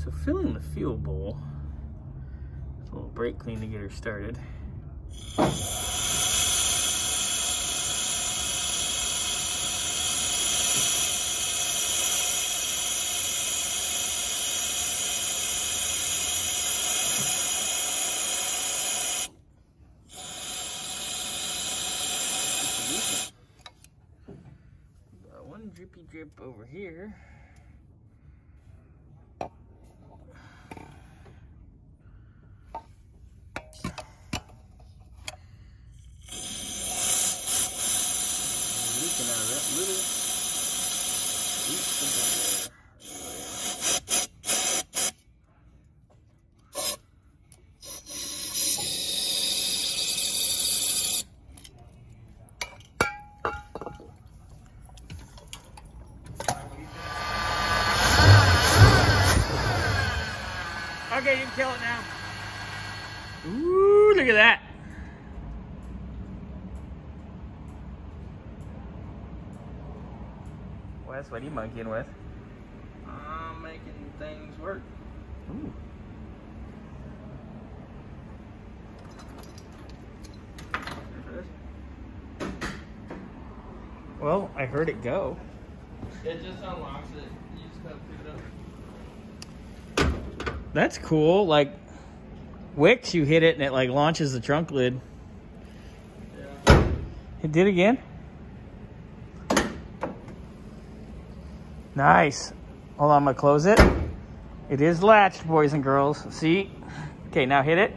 So filling the fuel bowl, a little brake clean to get her started. Got one drippy drip over here. Leaking out of that little okay, you can kill it now. Ooh, look at that. Wes, what are you monkeying with? I'm making things work. Ooh. Well, I heard it go. It just unlocks it. You just gotta pick it up. That's cool. Like Wix, you hit it and it like launches the trunk lid. Yeah. It did again? Nice. Hold on, I'm gonna close it. It is latched, boys and girls. See? Okay, now hit it.